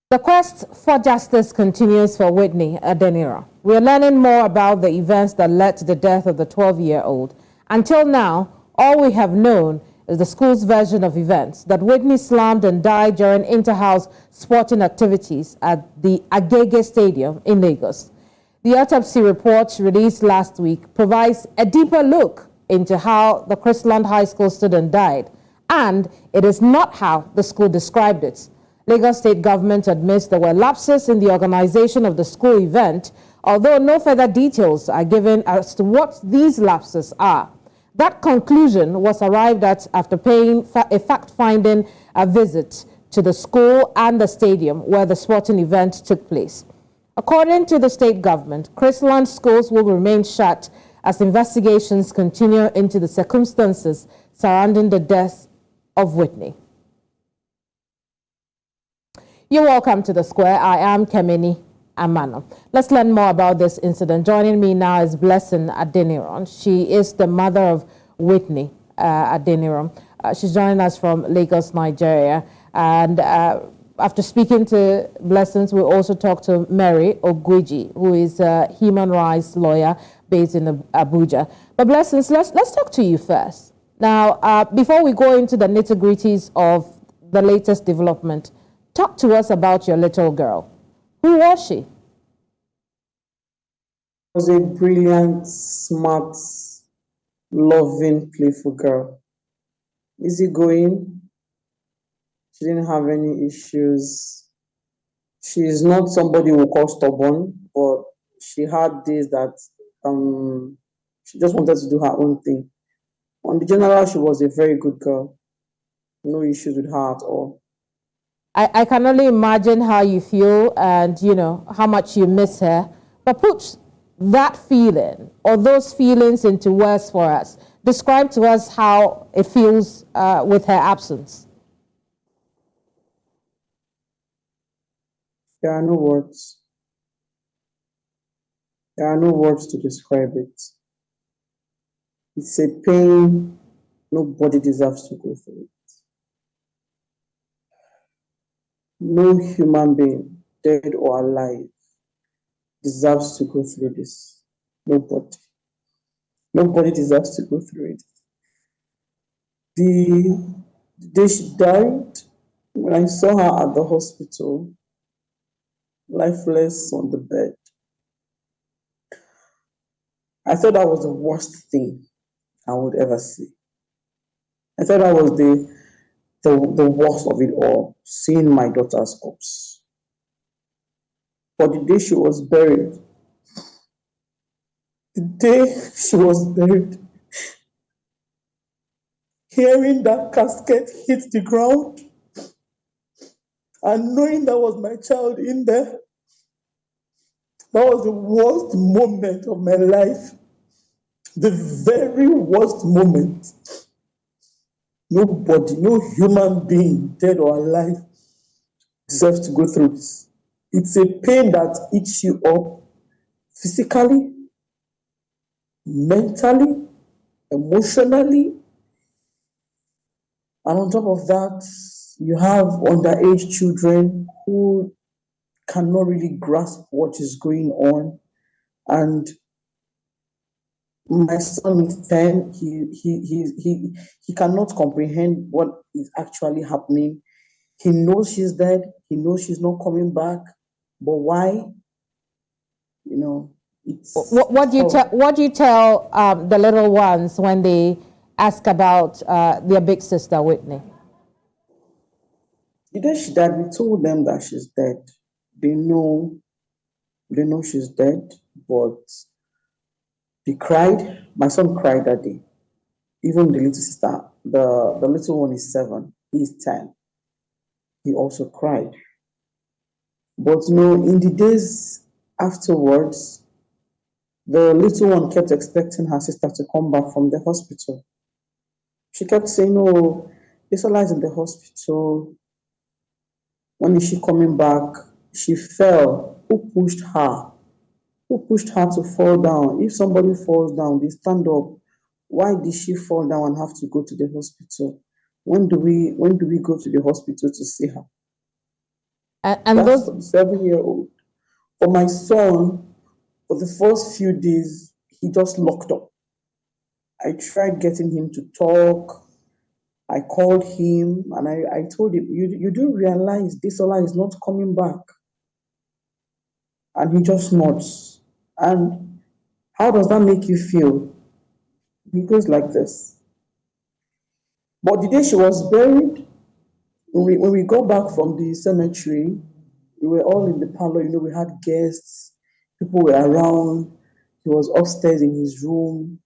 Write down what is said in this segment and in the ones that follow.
The quest for justice continues for Whitney Adeniran. We are learning more about the events that led to the death of the 12-year-old. Until now, all we have known is the school's version of events, that Whitney slumped and died during inter-house sporting activities at the Agege Stadium in Lagos. The autopsy report released last week provides a deeper look into how the Chrisland High School student died, and it is not how the school described it. Lagos State government admits there were lapses in the organization of the school event, although no further details are given as to what these lapses are. That conclusion was arrived at after paying a fact-finding visit to the school and the stadium where the sporting event took place. According to the state government, Chrisland schools will remain shut as investigations continue into the circumstances surrounding the death of Whitney. You're welcome to The Square. I am Keminni Amanor. Let's learn more about this incident. Joining me now is Blessing Adeniran. She is the mother of Whitney Adeniran. She's joining us from Lagos, Nigeria. And after speaking to Blessings, we also talked to Mary Ogwiji, who is a human rights lawyer based in Abuja. But Blessings, let's talk to you first. Now, before we go into the nitty-gritties of the latest development, talk to us about your little girl. Who was she? Was a brilliant, smart, loving, playful girl. Easygoing. She didn't have any issues. She is not somebody who call stubborn, but she had days that she just wanted to do her own thing. On the general, she was a very good girl. No issues with her at all. I can only imagine how you feel and, you know, how much you miss her. But put that feeling or those feelings into words for us. Describe to us how it feels with her absence. There are no words. There are no words to describe it. It's a pain nobody deserves to go through it. No human being, dead or alive, deserves to go through this. Nobody. Nobody deserves to go through it. The day she died, when I saw her at the hospital, lifeless on the bed, I thought that was the worst thing I would ever see. I thought that was the worst of it all, seeing my daughter's corpse. But the day she was buried, hearing that casket hit the ground and knowing that was my child in there, that was the worst moment of my life. The very worst moment. Nobody, no human being, dead or alive, deserves to go through this. It's a pain that eats you up physically, mentally, emotionally. And on top of that, you have underage children who cannot really grasp what is going on. And my son is 10. He cannot comprehend what is actually happening. He knows she's dead. He knows she's not coming back. But why? You know, it's What do you tell the little ones when they ask about their big sister Whitney? The day she died, we told them that she's dead. They know she's dead, but they cried. My son cried that day. Even the little sister, the little one is 7. He's 10. He also cried. But in the days afterwards, the little one kept expecting her sister to come back from the hospital. She kept saying, "Oh, Isola is in the hospital. When is she coming back?" She fell. Who pushed her? Who pushed her to fall down? If somebody falls down, they stand up. Why did she fall down and have to go to the hospital? When do we go to the hospital to see her? And That's those, for the 7-year-old. For my son, for the first few days, he just locked up. I tried getting him to talk. I called him and I told him, you do realize Desola is not coming back. And he just nods. And how does that make you feel? He goes like this. But the day she was buried, when we got back from the cemetery, we were all in the parlor, we had guests, people were around. He was upstairs in his room.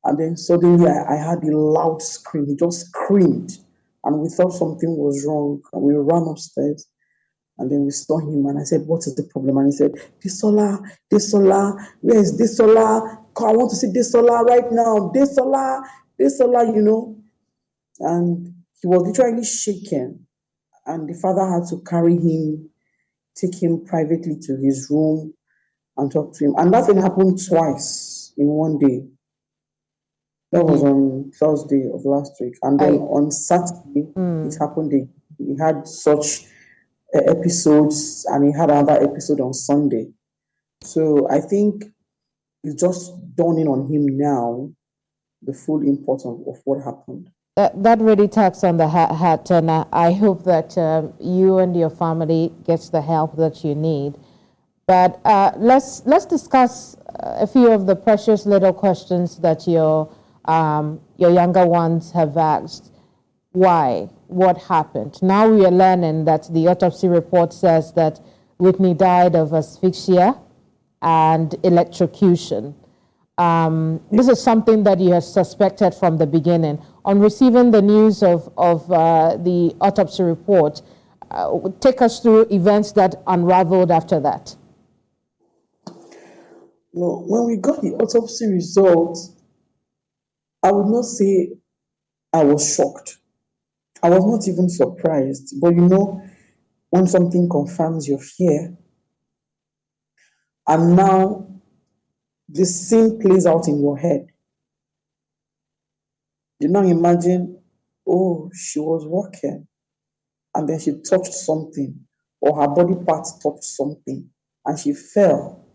And then suddenly I had a loud scream. He just screamed. And we thought something was wrong. And we ran upstairs. And then we saw him and I said, what is the problem? And he said, Desola, Desola, where is Desola? I want to see Desola right now. Desola, Desola. And he was literally shaken. And the father had to carry him, take him privately to his room and talk to him. And that thing happened twice in one day. That was on Thursday of last week. And then on Saturday, it happened. He had such episodes and he had another episode on Sunday. So I think it's just dawning on him now the full importance of what happened. that really tugs on the heart, and I hope that you and your family gets the help that you need. But let's discuss a few of the precious little questions that your younger ones have asked. Why? What happened? Now we are learning that the autopsy report says that Whitney died of asphyxia and electrocution. This is something that you had suspected from the beginning. On receiving the news of the autopsy report, take us through events that unraveled after that. No, when we got the autopsy results, I would not say I was shocked. I was not even surprised. But when something confirms your fear, and now the scene plays out in your head. You now imagine, oh, she was walking and then she touched something, or her body parts touched something and she fell.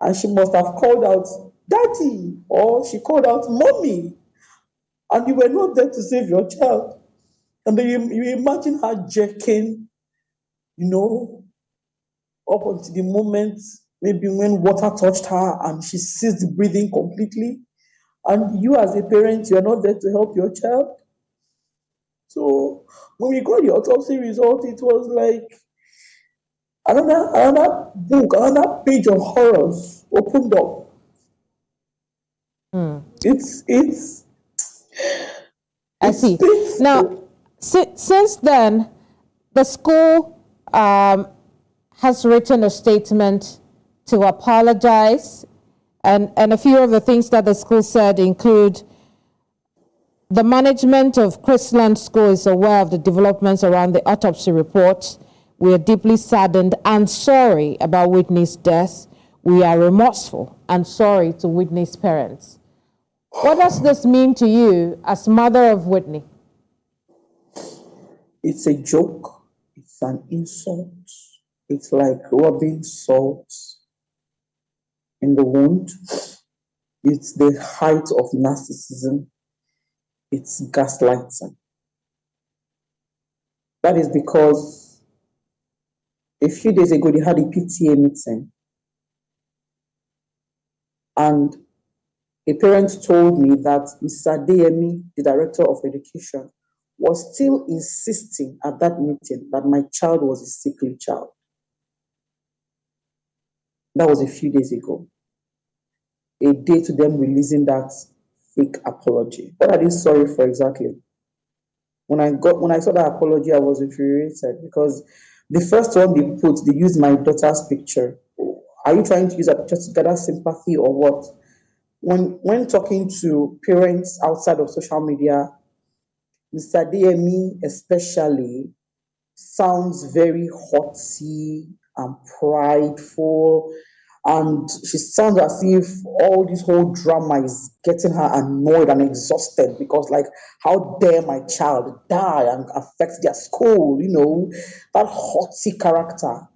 And she must have called out, Daddy, or she called out, Mommy. And you were not there to save your child. And then you imagine her jerking, up until the moment maybe when water touched her and she ceased breathing completely. And you as a parent, you're not there to help your child. So when we got the autopsy result, it was like another book, another page of horrors opened up. It's I see. painful. Now, since then, the school has written a statement to apologize, and a few of the things that the school said include the management of Chrisland School is aware of the developments around the autopsy report. We are deeply saddened and sorry about Whitney's death. We are remorseful and sorry to Whitney's parents. What does this mean to you as mother of Whitney? It's a joke. It's an insult. It's like rubbing salt in the wound. It's the height of narcissism. It's gaslighting. That is because a few days ago they had a PTA meeting, and a parent told me that Mr. Adeyemi, the director of education, was still insisting at that meeting that my child was a sickly child. That was a few days ago. A day to them releasing that fake apology. What are they sorry for exactly? When I saw that apology, I was infuriated because the first one they used my daughter's picture. Are you trying to use a picture to gather sympathy or what? When talking to parents outside of social media, Mr. Adeyemi especially sounds very haughty and prideful, And she sounds as if all this whole drama is getting her annoyed and exhausted because, like, how dare my child die and affect their school, that haughty character.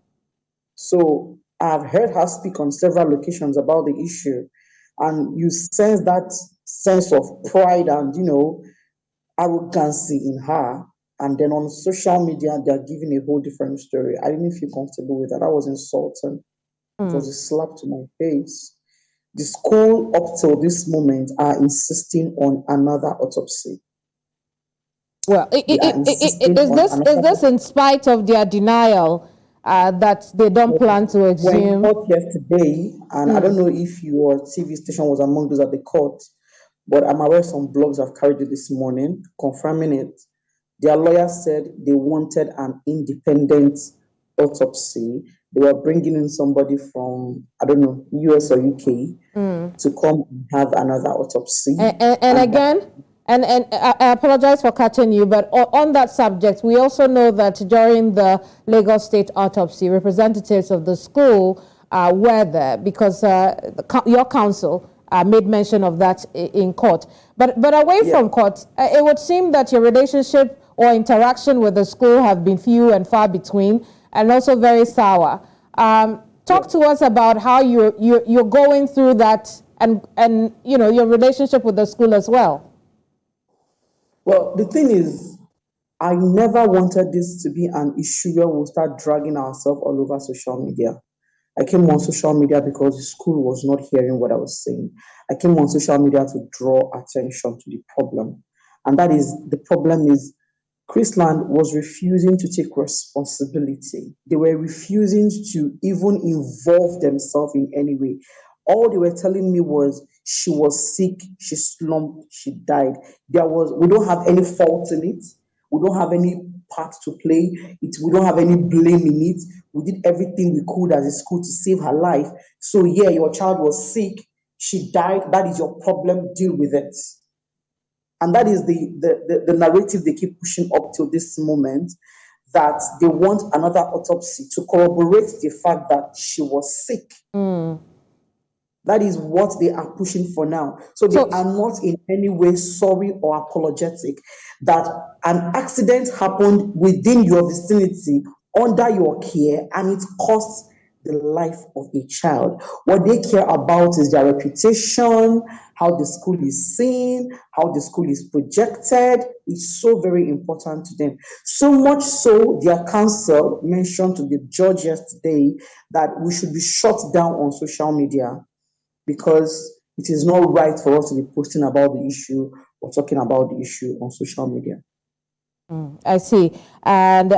So I've heard her speak on several occasions about the issue, and you sense that sense of pride and, arrogancy in her. And then on social media, they're giving a whole different story. I didn't feel comfortable with that. That was insulting. It was a slap to my face. The school, up till this moment, are insisting on another autopsy. Well, They are insisting is on this another. in spite of their denial that they don't plan to We're in exhume? court yesterday, and I don't know if your TV station was among those at the court, but I'm aware some blogs have carried it this morning, confirming it. Their lawyer said they wanted an independent autopsy. They were bringing in somebody from, I don't know, US or UK to come and have another autopsy. And again, and I apologize for cutting you, but on that subject, we also know that during the Lagos State autopsy, representatives of the school were there because your counsel made mention of that in court. But away from court, it would seem that your relationship or interaction with the school have been few and far between, and also very sour. Talk to us about how you're going through that, and your relationship with the school as well. Well, the thing is, I never wanted this to be an issue where we'll start dragging ourselves all over social media. I came on social media because the school was not hearing what I was saying. I came on social media to draw attention to the problem. And that is, the problem is Chrisland was refusing to take responsibility. They were refusing to even involve themselves in any way. All they were telling me was she was sick, she slumped, she died. We don't have any fault in it. We don't have any part to play. We don't have any blame in it. We did everything we could as a school to save her life. So yeah, your child was sick, she died. That is your problem. Deal with it. And that is the narrative they keep pushing up till this moment, that they want another autopsy to corroborate the fact that she was sick. That is what they are pushing for now. So they are not in any way sorry or apologetic that an accident happened within your vicinity, under your care, and it cost the life of a child. What they care about is their reputation, how the school is seen, how the school is projected. It's so very important to them. So much so, their counsel mentioned to the judge yesterday that we should be shut down on social media because it is not right for us to be posting about the issue or talking about the issue on social media. I see. And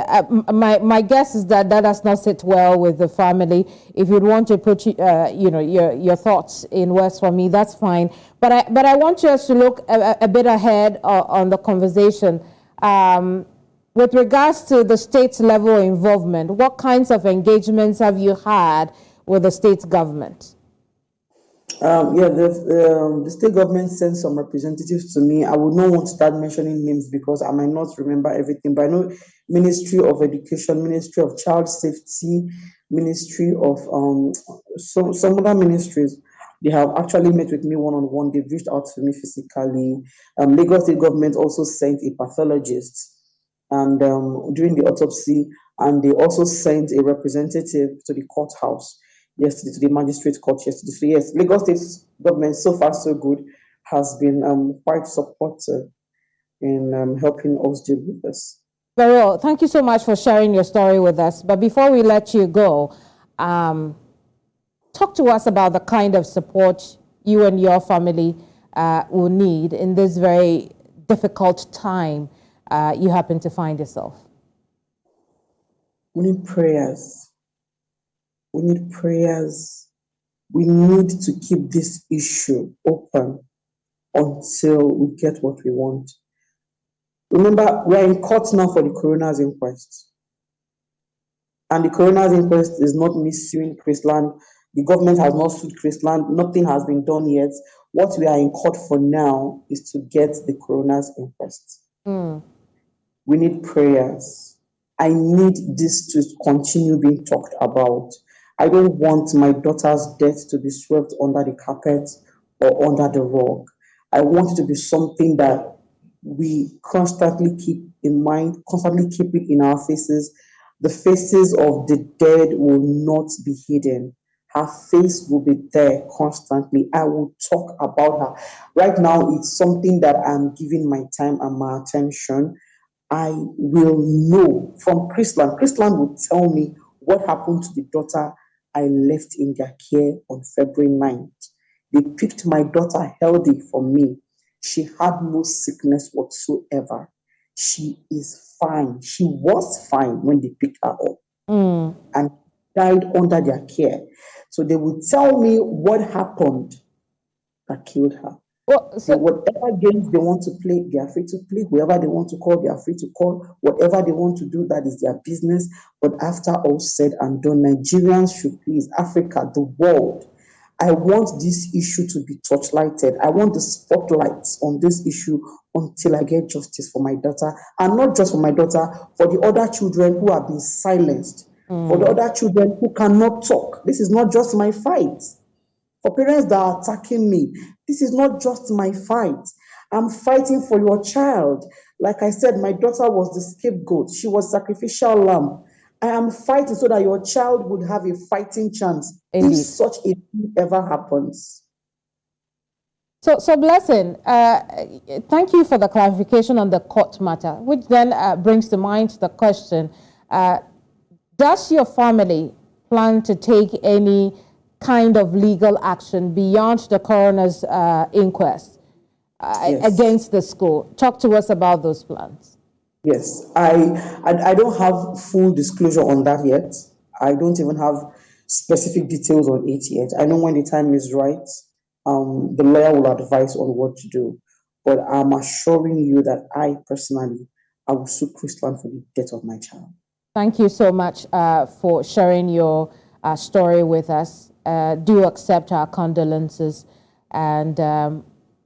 my guess is that does not sit well with the family. If you'd want to put your thoughts in words for me, that's fine. But I want us to look a bit ahead on the conversation. With regards to the state level involvement, what kinds of engagements have you had with the state government? The state government sent some representatives to me. I would not want to start mentioning names because I might not remember everything, but I know Ministry of Education, Ministry of Child Safety, Ministry of some other ministries. They have actually met with me one-on-one. They've reached out to me physically. Lagos State government also sent a pathologist and during the autopsy, and they also sent a representative to the courthouse yesterday, to the magistrate court yesterday. So yes, Lagos State government, so far so good, has been quite supportive in helping us deal with this. Very well. Thank you so much for sharing your story with us. But before we let you go, talk to us about the kind of support you and your family will need in this very difficult time you happen to find yourself. We need prayers. We need prayers. We need to keep this issue open until we get what we want. Remember, we're in court now for the coroner's inquest. And the coroner's inquest is not me suing Chrisland. The government has not sued Chrisland. Nothing has been done yet. What we are in court for now is to get the coroner's inquest. We need prayers. I need this to continue being talked about. I don't want my daughter's death to be swept under the carpet or under the rug. I want it to be something that we constantly keep in mind, constantly keep it in our faces. The faces of the dead will not be hidden. Her face will be there constantly. I will talk about her. Right now, it's something that I'm giving my time and my attention. I will know from Chrisland. Chrisland will tell me what happened to the daughter I left in their care on February 9th. They picked my daughter healthy for me. She had no sickness whatsoever. She is fine. She was fine when they picked her up and died under their care. So they will tell me what happened that killed her. Well, So whatever games they want to play, they are free to play. Whoever they want to call, they are free to call. Whatever they want to do, that is their business. But after all said and done, Nigerians should please, Africa, the world. I want this issue to be torchlighted. I want the spotlights on this issue until I get justice for my daughter. And not just for my daughter, for the other children who have been silenced, for the other children who cannot talk. This is not just my fight. For parents that are attacking me, this is not just my fight. I'm fighting for your child. Like I said, my daughter was the scapegoat. She was sacrificial lamb. I am fighting so that your child would have a fighting chance if Indeed. such a thing ever happens. So Blessing, thank you for the clarification on the court matter, which then brings to mind the question, does your family plan to take any kind of legal action beyond the coroner's inquest Yes. against the school? Talk to us about those plans. Yes, I don't have full disclosure on that yet. I don't even have specific details on it yet. I know when the time is right, the lawyer will advise on what to do. But I'm assuring you that I personally, I will sue Chrisland for the death of my child. Thank you so much for sharing your story with us. Do accept our condolences, and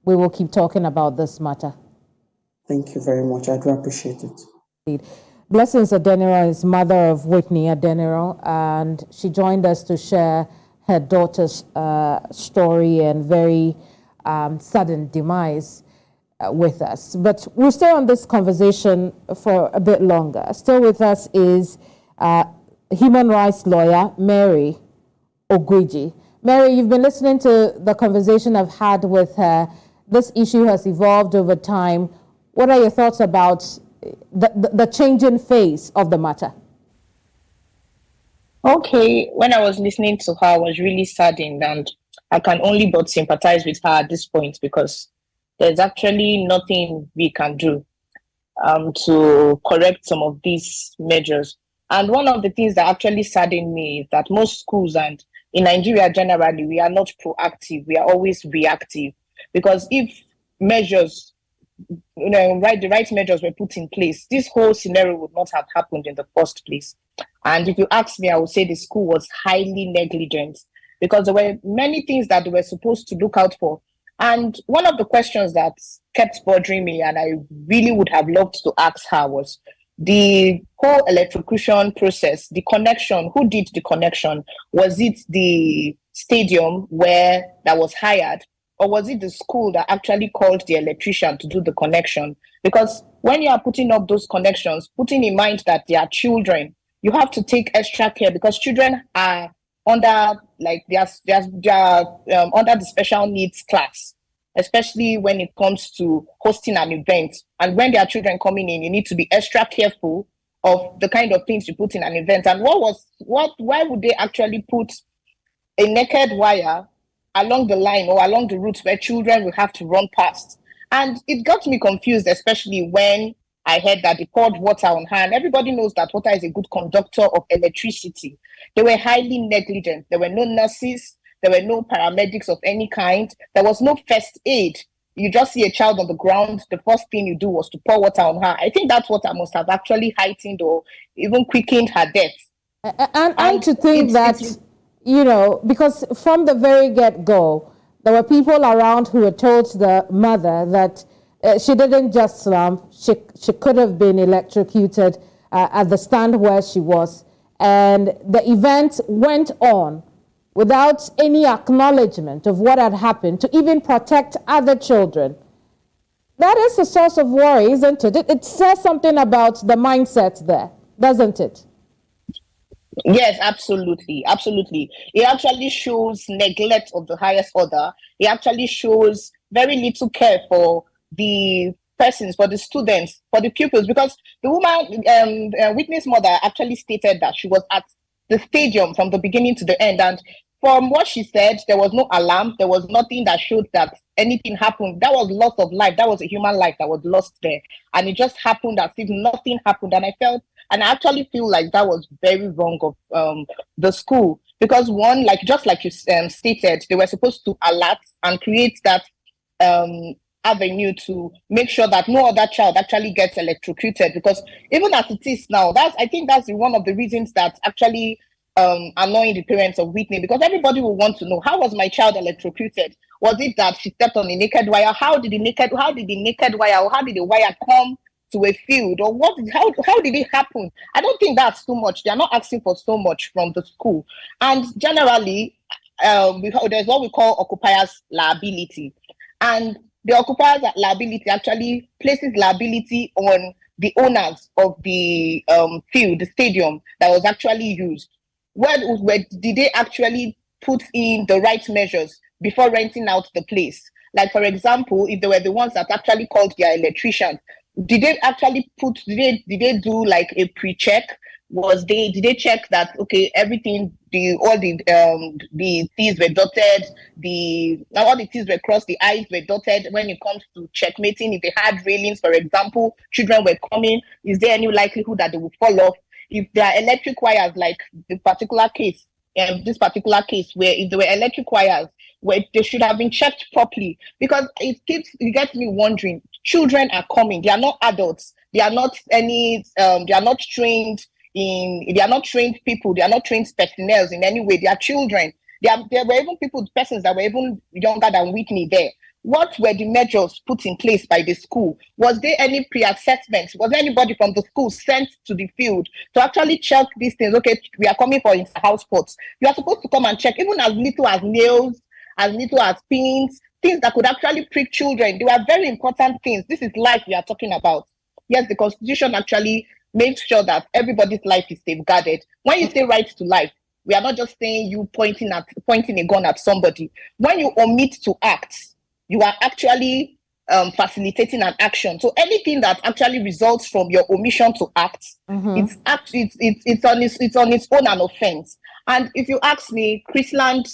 we will keep talking about this matter. Thank you very much. I do appreciate it. Indeed. Blessings Adeniran is mother of Whitney Adeniran, and she joined us to share her daughter's story and very sudden demise with us. But we'll stay on this conversation for a bit longer. Still with us is human rights lawyer Mary Ogwiji. Mary, you've been listening to the conversation I've had with her. This issue has evolved over time. What are your thoughts about the changing face of the matter? Okay, when I was listening to her, I was really saddened, and I can only but sympathize with her at this point because there's actually nothing we can do to correct some of these measures. And one of the things that actually saddened me is that most schools and in Nigeria generally, we are not proactive. We are always reactive. Because if measures, the right measures were put in place, this whole scenario would not have happened in the first place. And if you ask me, I would say the school was highly negligent because there were many things that they were supposed to look out for. And one of the questions that kept bothering me, and I really would have loved to ask her, was the whole electrocution process, the connection. Who did the connection? Was it the stadium where that was hired? Or was it the school that actually called the electrician to do the connection? Because when you are putting up those connections, putting in mind that they are children, you have to take extra care because children are under under the special needs class, especially when it comes to hosting an event. And when there are children coming in, you need to be extra careful of the kind of things you put in an event. And why would they actually put a naked wire along the line or along the route where children will have to run past? And it got me confused, especially when I heard that they poured water on her. And everybody knows that water is a good conductor of electricity. They were highly negligent. There were no nurses. There were no paramedics of any kind. There was no first aid. You just see a child on the ground. The first thing you do was to pour water on her. I think that water must have actually heightened or even quickened her death. And to think that, because from the very get-go, there were people around who had told the mother that she didn't just slump, she could have been electrocuted at the stand where she was. and the event went on without any acknowledgement of what had happened to even protect other children. That is a source of worry, isn't it? It says something about the mindset there, doesn't it? Yes, absolutely. Absolutely. It actually shows neglect of the highest order. It actually shows very little care for the persons, for the students, for the pupils, because the woman, Whitney's mother, actually stated that she was at the stadium from the beginning to the end. And from what she said, there was no alarm. There was nothing that showed that anything happened. That was loss of life. That was a human life that was lost there. And it just happened as if nothing happened. And I actually feel like that was very wrong of the school. Because one, like just like you stated, they were supposed to alert and create that avenue to make sure that no other child actually gets electrocuted. Because even as it is now, I think that's one of the reasons that actually annoying the parents of Whitney, because everybody will want to know, how was my child electrocuted? Was it that she stepped on a naked wire? How did the naked wire, or how did the wire come to a field, or how did it happen? I don't think that's too much. They're not asking for so much from the school. And generally, there's what we call occupiers liability, and the occupiers liability actually places liability on the owners of the field, the stadium that was actually used. Where did they actually put in the right measures before renting out the place? Like, for example, if they were the ones that actually called their electrician, did they do like a pre-check? Did they check that, okay, everything, all the T's were dotted, all the T's were crossed, the I's were dotted when it comes to checkmating? If they had railings, for example, children were coming, is there any likelihood that they will fall off? If there are electric wires, like this particular case, where if there were electric wires, where they should have been checked properly, because it gets me wondering. Children are coming; they are not adults. They are not trained people. They are not trained personnel in any way. They are children. There were even persons that were even younger than Whitney there. What were the measures put in place by the school? Was there any pre-assessment? Was there anybody from the school sent to the field to actually check these things? Okay, we are coming for inter-house sports. You are supposed to come and check, even as little as nails, as little as pins, things that could actually prick children. They were very important things. This is life we are talking about. Yes, the Constitution actually makes sure that everybody's life is safeguarded. When you say right to life, we are not just saying you pointing a gun at somebody. When you omit to act, you are actually facilitating an action. So anything that actually results from your omission to act, it's on its own an offense. And if you ask me, Chrisland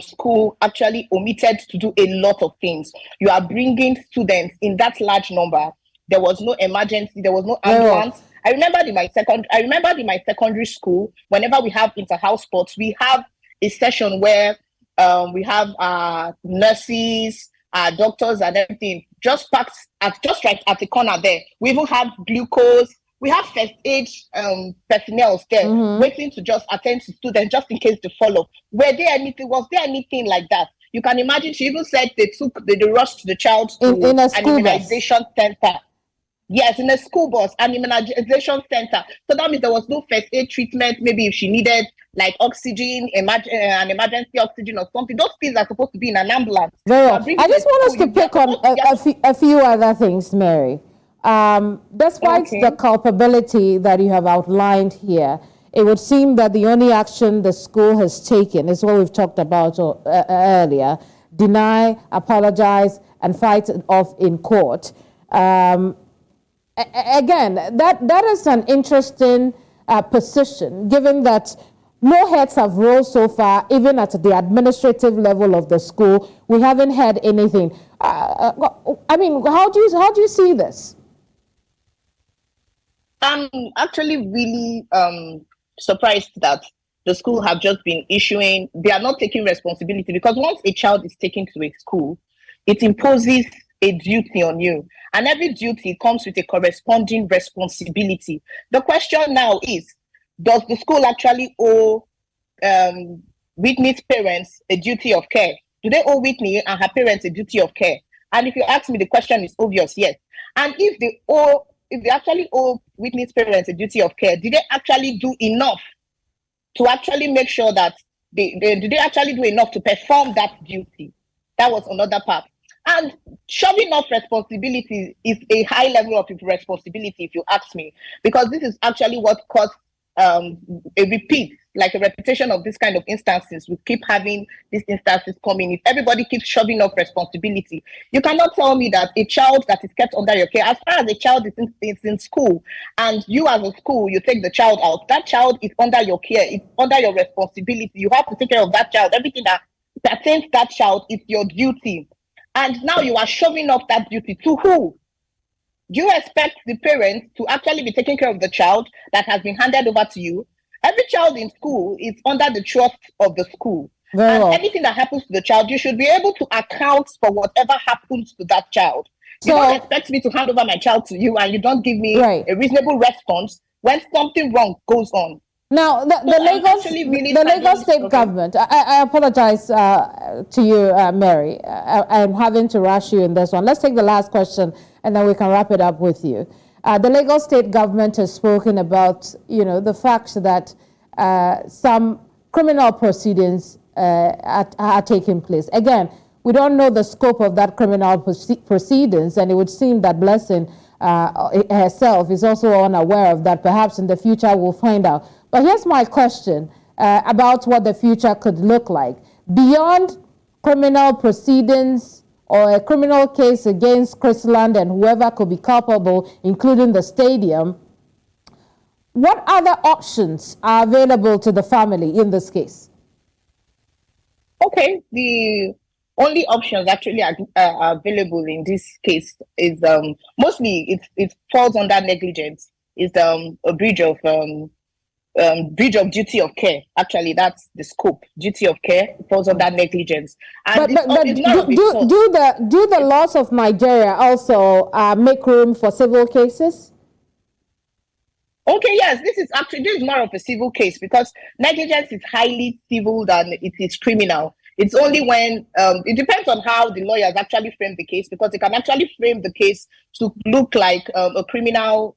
school actually omitted to do a lot of things. You are bringing students in that large number. There was no emergency. There was no ambulance. Yeah. I remember in my secondary school, whenever we have inter-house sports, we have a session where we have nurses, doctors, and everything just packed right at the corner there. We even have glucose. We have first aid personnel there waiting to just attend to students just in case they fall off. Was there anything like that? You can imagine. She even said they rushed the child to in an immunization center. Yes, in a school bus, an immunization center. So that means there was no first aid treatment. Maybe if she needed like oxygen, an emergency oxygen or something, those things are supposed to be in an ambulance. Very well. I just want us to pick on a few other things, Mary. Despite the culpability that you have outlined here, it would seem that the only action the school has taken is what we've talked about earlier: deny, apologize, and fight it off in court. Again, that is an interesting position, given that no heads have rolled so far, even at the administrative level of the school. We haven't heard anything. I mean, how do you see this? I'm actually really surprised that the school have just been issuing. They are not taking responsibility, because once a child is taken to a school, it imposes a duty on you, and every duty comes with a corresponding responsibility. The question now is, does the school actually owe Whitney's parents a duty of care? Do they owe Whitney and her parents a duty of care? And if you ask me, the question is obvious, yes. And if they actually owe Whitney's parents a duty of care, did they actually do enough to actually make sure that did they actually do enough to perform that duty? That was another part. And shoving off responsibility is a high level of responsibility, if you ask me, because this is actually what caused a repeat, like a repetition of this kind of instances. We keep having these instances coming. If everybody keeps shoving off responsibility, you cannot tell me that a child that is kept under your care, as far as a child is in school, and you as a school, you take the child out, that child is under your care, it's under your responsibility. You have to take care of that child. Everything that pertains to that child is your duty. And now you are shoving off that duty to who? Do you expect the parents to actually be taking care of the child that has been handed over to you? Every child in school is under the trust of the school. And anything that happens to the child, you should be able to account for whatever happens to that child. You don't expect me to hand over my child to you and you don't give me a reasonable response when something wrong goes on. Now, the Lagos state government, I apologize to you, Mary. I'm having to rush you in this one. Let's take the last question and then we can wrap it up with you. The Lagos state government has spoken about, the fact that some criminal proceedings are taking place. Again, we don't know the scope of that criminal proceedings, and it would seem that Blessing herself is also unaware of that. Perhaps in the future we'll find out. But here's my question about what the future could look like. Beyond criminal proceedings or a criminal case against Chrisland and whoever could be culpable, including the stadium, what other options are available to the family in this case? Okay, the only options actually are available in this case is mostly it falls under negligence. It's a breach of duty of care. Actually, that's the scope. Duty of care falls under negligence. And do the laws of Nigeria also make room for civil cases? Okay, yes, this is more of a civil case because negligence is highly civil than it is criminal. It's only when it depends on how the lawyers actually frame the case, because they can actually frame the case to look like a criminal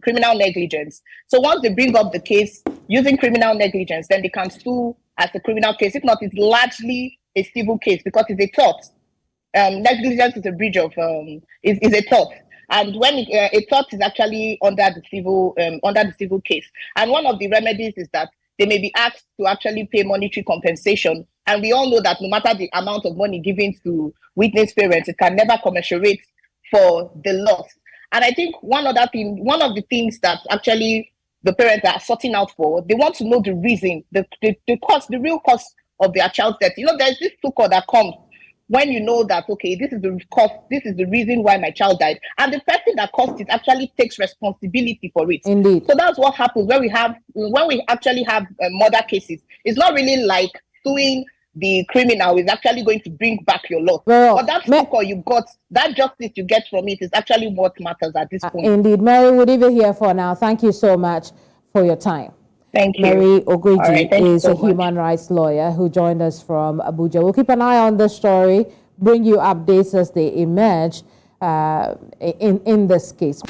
criminal negligence. So once they bring up the case using criminal negligence, then they can sue as a criminal case. If not, it's largely a civil case because it's a tort. Negligence is a breach of is a tort. And when a tort is actually under the civil case, and one of the remedies is that they may be asked to actually pay monetary compensation. And we all know that no matter the amount of money given to Whitney's parents, it can never commensurate for the loss. And I think one of the things that actually the parents are sorting out for, they want to know the reason, the cost, the real cost of their child's death. There's this succor that comes when you know that, okay, this is the cost, this is the reason why my child died. And the person that caused it actually takes responsibility for it. Indeed. So that's what happens when we actually have murder cases. It's not really like suing the criminal is actually going to bring back your loss. But that succor you got, that justice you get from it is actually what matters at this point. Indeed. Mary, we'll leave it here for now. Thank you so much for your time. Thank you. Mary Ogwiji is a human much. rights lawyer who joined us from Abuja. We'll keep an eye on this story, bring you updates as they emerge in this case.